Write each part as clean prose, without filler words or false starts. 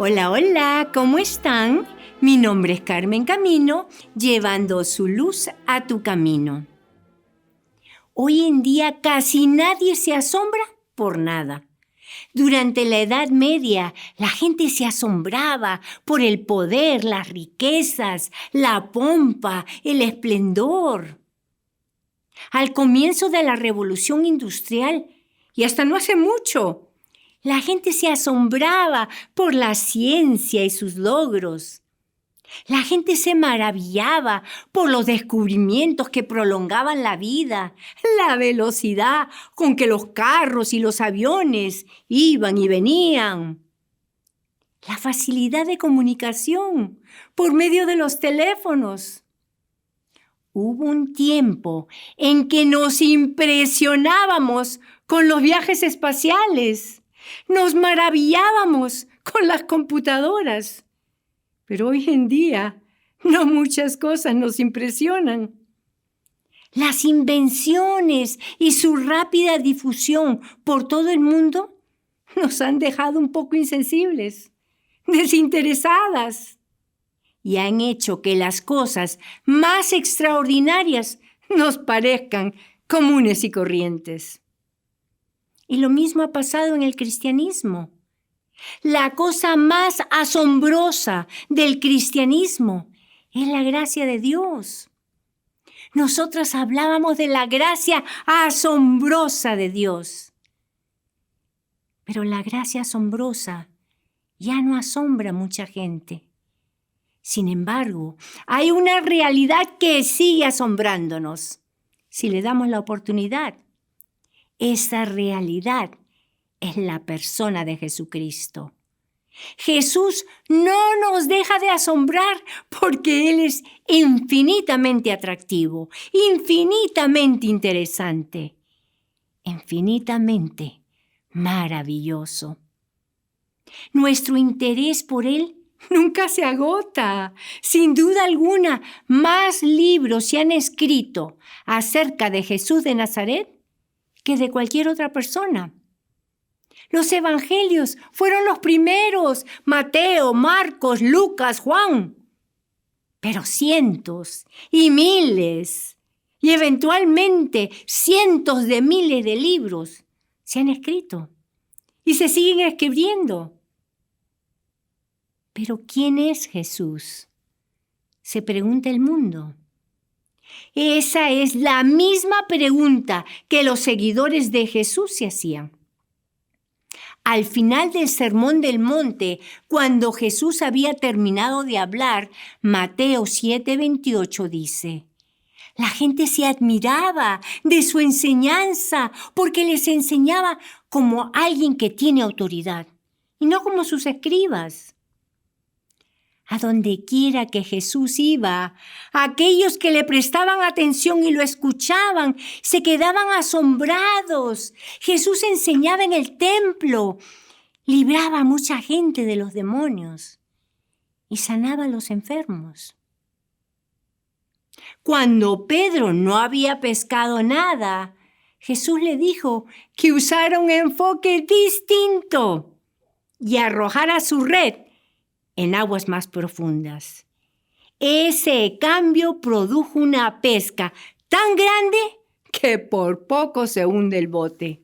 Hola, hola, ¿cómo están? Mi nombre es Carmen Camino, llevando su luz a tu camino. Hoy en día casi nadie se asombra por nada. Durante la Edad Media, la gente se asombraba por el poder, las riquezas, la pompa, el esplendor. Al comienzo de la Revolución Industrial, y hasta no hace mucho, la gente se asombraba por la ciencia y sus logros. La gente se maravillaba por los descubrimientos que prolongaban la vida, la velocidad con que los carros y los aviones iban y venían, la facilidad de comunicación por medio de los teléfonos. Hubo un tiempo en que nos impresionábamos con los viajes espaciales. Nos maravillábamos con las computadoras. Pero hoy en día no muchas cosas nos impresionan. Las invenciones y su rápida difusión por todo el mundo nos han dejado un poco insensibles, desinteresadas, y han hecho que las cosas más extraordinarias nos parezcan comunes y corrientes. Y lo mismo ha pasado en el cristianismo. La cosa más asombrosa del cristianismo es la gracia de Dios. Nosotras hablábamos de la gracia asombrosa de Dios. Pero la gracia asombrosa ya no asombra a mucha gente. Sin embargo, hay una realidad que sigue asombrándonos si le damos la oportunidad. Esa realidad es la persona de Jesucristo. Jesús no nos deja de asombrar porque Él es infinitamente atractivo, infinitamente interesante, infinitamente maravilloso. Nuestro interés por Él nunca se agota. Sin duda alguna, más libros se han escrito acerca de Jesús de Nazaret que de cualquier otra persona. Los evangelios fueron los primeros: Mateo, Marcos, Lucas, Juan. Pero cientos y miles y eventualmente cientos de miles de libros se han escrito y se siguen escribiendo. ¿Pero quién es Jesús?, se pregunta el mundo. Esa es la misma pregunta que los seguidores de Jesús se hacían. Al final del Sermón del Monte, cuando Jesús había terminado de hablar, Mateo 7:28 dice: la gente se admiraba de su enseñanza porque les enseñaba como alguien que tiene autoridad y no como sus escribas. A donde quiera que Jesús iba, aquellos que le prestaban atención y lo escuchaban se quedaban asombrados. Jesús enseñaba en el templo, libraba a mucha gente de los demonios y sanaba a los enfermos. Cuando Pedro no había pescado nada, Jesús le dijo que usara un enfoque distinto y arrojara su red en aguas más profundas. Ese cambio produjo una pesca tan grande que por poco se hunde el bote.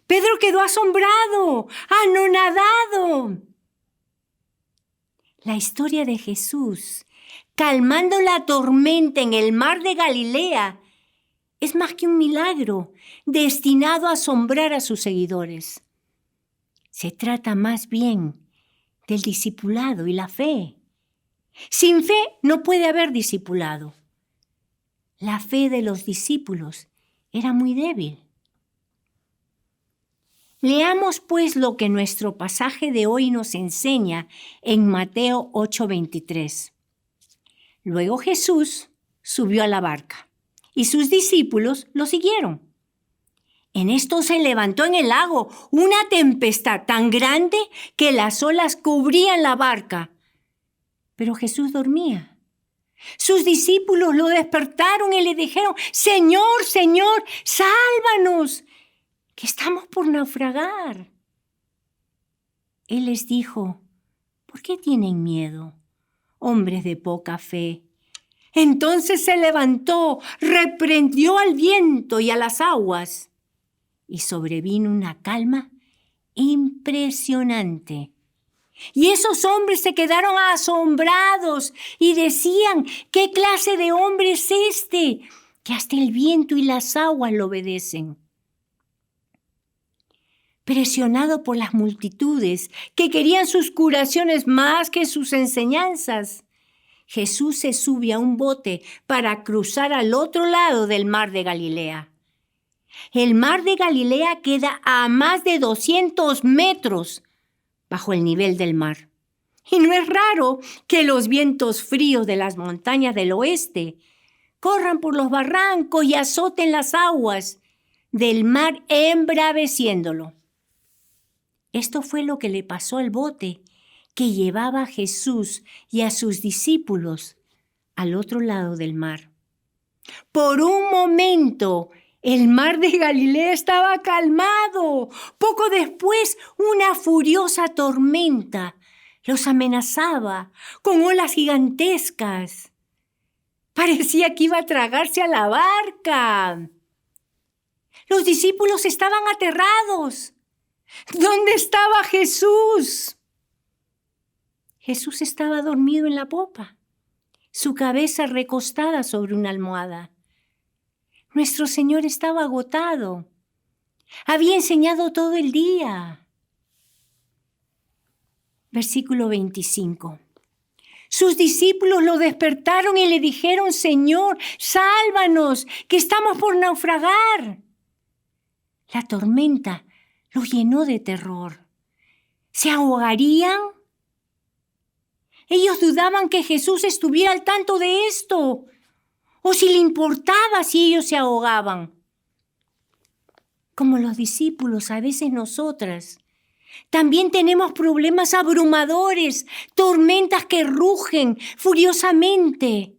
Pedro quedó asombrado, anonadado. La historia de Jesús calmando la tormenta en el mar de Galilea es más que un milagro destinado a asombrar a sus seguidores. Se trata más bien del discipulado y la fe. Sin fe no puede haber discipulado. La fe de los discípulos era muy débil. Leamos pues lo que nuestro pasaje de hoy nos enseña en Mateo 8:23. Luego Jesús subió a la barca y sus discípulos lo siguieron. En esto se levantó en el lago una tempestad tan grande que las olas cubrían la barca. Pero Jesús dormía. Sus discípulos lo despertaron y le dijeron: Señor, Señor, sálvanos, que estamos por naufragar. Él les dijo: ¿Por qué tienen miedo, hombres de poca fe? Entonces se levantó, reprendió al viento y a las aguas, y sobrevino una calma impresionante. Y esos hombres se quedaron asombrados y decían: ¿qué clase de hombre es este, que hasta el viento y las aguas lo obedecen? Presionado por las multitudes que querían sus curaciones más que sus enseñanzas, Jesús se sube a un bote para cruzar al otro lado del mar de Galilea. El mar de Galilea queda a más de 200 metros bajo el nivel del mar. Y no es raro que los vientos fríos de las montañas del oeste corran por los barrancos y azoten las aguas del mar embraveciéndolo. Esto fue lo que le pasó al bote que llevaba a Jesús y a sus discípulos al otro lado del mar. Por un momento, el mar de Galilea estaba calmado. Poco después, una furiosa tormenta los amenazaba con olas gigantescas. Parecía que iba a tragarse a la barca. Los discípulos estaban aterrados. ¿Dónde estaba Jesús? Jesús estaba dormido en la popa, su cabeza recostada sobre una almohada. Nuestro Señor estaba agotado. Había enseñado todo el día. Versículo 25. Sus discípulos lo despertaron y le dijeron: Señor, sálvanos, que estamos por naufragar. La tormenta los llenó de terror. ¿Se ahogarían? Ellos dudaban que Jesús estuviera al tanto de esto, o si le importaba si ellos se ahogaban. Como los discípulos, a veces nosotras también tenemos problemas abrumadores, tormentas que rugen furiosamente.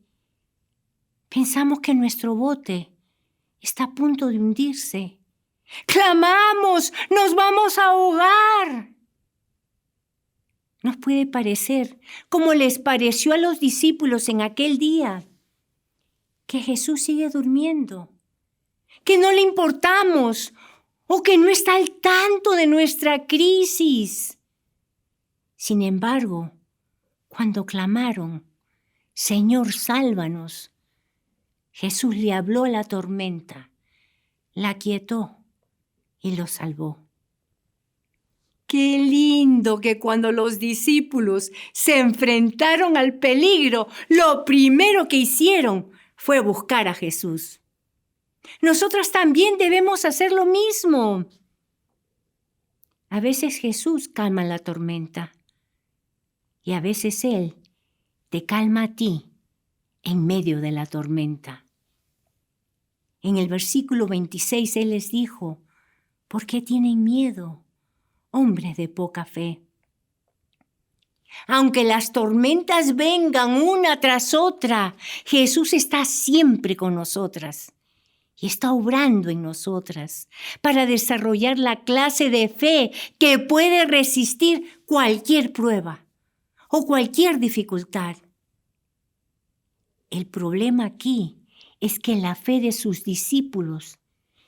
Pensamos que nuestro bote está a punto de hundirse. ¡Clamamos! ¡Nos vamos a ahogar! Nos puede parecer, como les pareció a los discípulos en aquel día, que Jesús sigue durmiendo, que no le importamos o que no está al tanto de nuestra crisis. Sin embargo, cuando clamaron: Señor, sálvanos, Jesús le habló a la tormenta, la aquietó y lo salvó. Qué lindo que cuando los discípulos se enfrentaron al peligro, lo primero que hicieron fue buscar a Jesús. Nosotras también debemos hacer lo mismo. A veces Jesús calma la tormenta y a veces Él te calma a ti en medio de la tormenta. En el versículo 26 Él les dijo: ¿por qué tienen miedo, hombres de poca fe? Aunque las tormentas vengan una tras otra, Jesús está siempre con nosotras y está obrando en nosotras para desarrollar la clase de fe que puede resistir cualquier prueba o cualquier dificultad. El problema aquí es que la fe de sus discípulos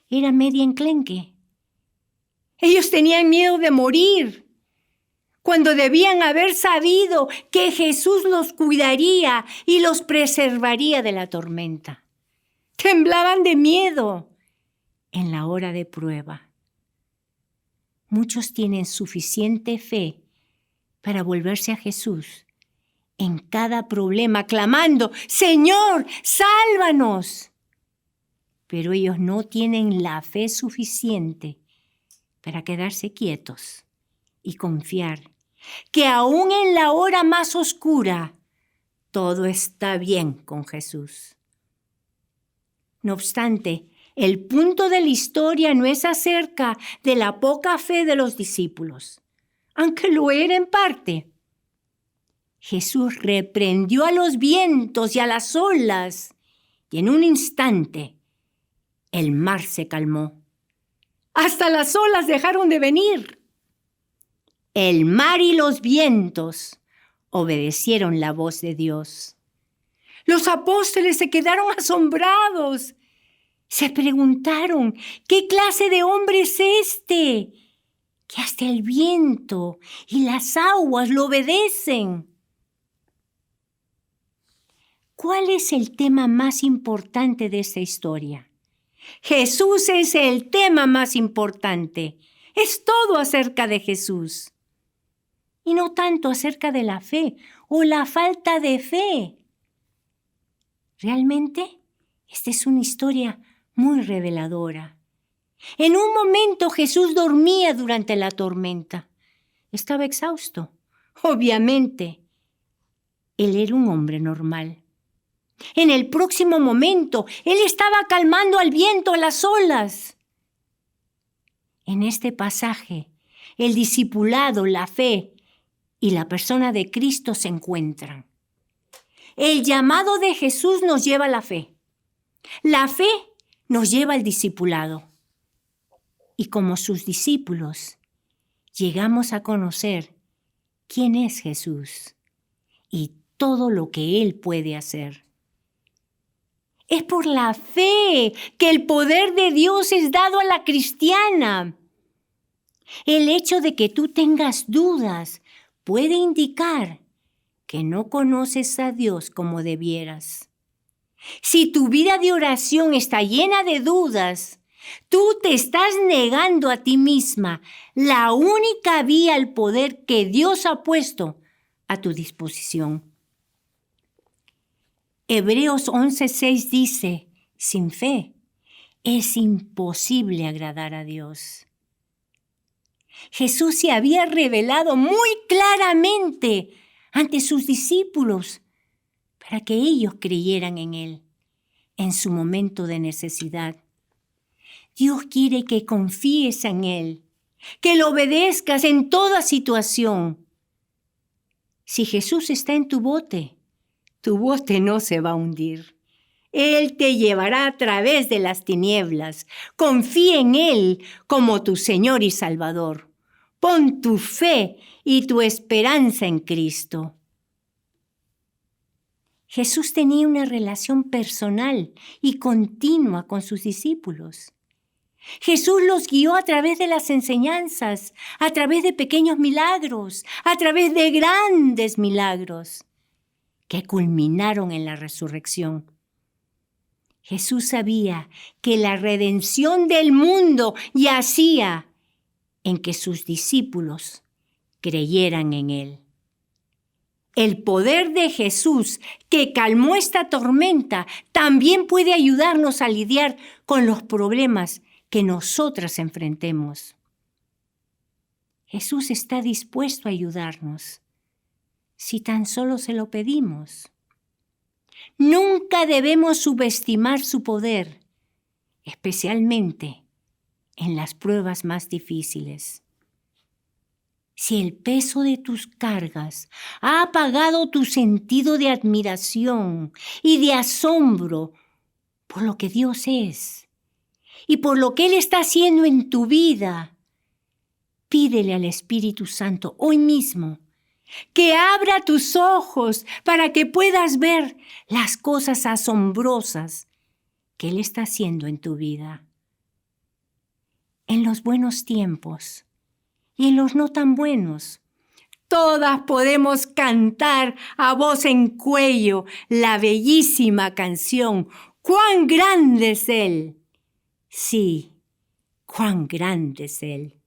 era media enclenque. Ellos tenían miedo de morir, cuando debían haber sabido que Jesús los cuidaría y los preservaría de la tormenta. Temblaban de miedo en la hora de prueba. Muchos tienen suficiente fe para volverse a Jesús en cada problema, clamando: Señor, sálvanos. Pero ellos no tienen la fe suficiente para quedarse quietos y confiar que aún en la hora más oscura todo está bien con Jesús. No obstante, el punto de la historia no es acerca de la poca fe de los discípulos, aunque lo era en parte. Jesús reprendió a los vientos y a las olas, y en un instante el mar se calmó. Hasta las olas dejaron de venir. El mar y los vientos obedecieron la voz de Dios. Los apóstoles se quedaron asombrados. Se preguntaron, ¿qué clase de hombre es este? Que hasta el viento y las aguas lo obedecen. ¿Cuál es el tema más importante de esta historia? Jesús es el tema más importante. Es todo acerca de Jesús. Y no tanto acerca de la fe o la falta de fe. Realmente, esta es una historia muy reveladora. En un momento Jesús dormía durante la tormenta. Estaba exhausto. Obviamente, él era un hombre normal. En el próximo momento, él estaba calmando al viento, a las olas. En este pasaje, el discipulado, la fe y la persona de Cristo se encuentran. El llamado de Jesús nos lleva a la fe. La fe nos lleva al discipulado. Y como sus discípulos, llegamos a conocer quién es Jesús y todo lo que Él puede hacer. Es por la fe que el poder de Dios es dado a la cristiana. El hecho de que tú tengas dudas puede indicar que no conoces a Dios como debieras. Si tu vida de oración está llena de dudas, tú te estás negando a ti misma la única vía al poder que Dios ha puesto a tu disposición. Hebreos 11:6 dice, sin fe es imposible agradar a Dios. Jesús se había revelado muy claramente ante sus discípulos para que ellos creyeran en Él en su momento de necesidad. Dios quiere que confíes en Él, que lo obedezcas en toda situación. Si Jesús está en tu bote no se va a hundir. Él te llevará a través de las tinieblas. Confía en Él como tu Señor y Salvador. Pon tu fe y tu esperanza en Cristo. Jesús tenía una relación personal y continua con sus discípulos. Jesús los guió a través de las enseñanzas, a través de pequeños milagros, a través de grandes milagros que culminaron en la resurrección. Jesús sabía que la redención del mundo yacía en que sus discípulos creyeran en Él. El poder de Jesús que calmó esta tormenta también puede ayudarnos a lidiar con los problemas que nosotras enfrentemos. Jesús está dispuesto a ayudarnos si tan solo se lo pedimos. Nunca debemos subestimar su poder, especialmente en las pruebas más difíciles. Si el peso de tus cargas ha apagado tu sentido de admiración y de asombro por lo que Dios es y por lo que Él está haciendo en tu vida, pídele al Espíritu Santo hoy mismo que abra tus ojos para que puedas ver las cosas asombrosas que Él está haciendo en tu vida. En los buenos tiempos y en los no tan buenos, todas podemos cantar a voz en cuello la bellísima canción «¡Cuán grande es Él!». Sí, cuán grande es Él.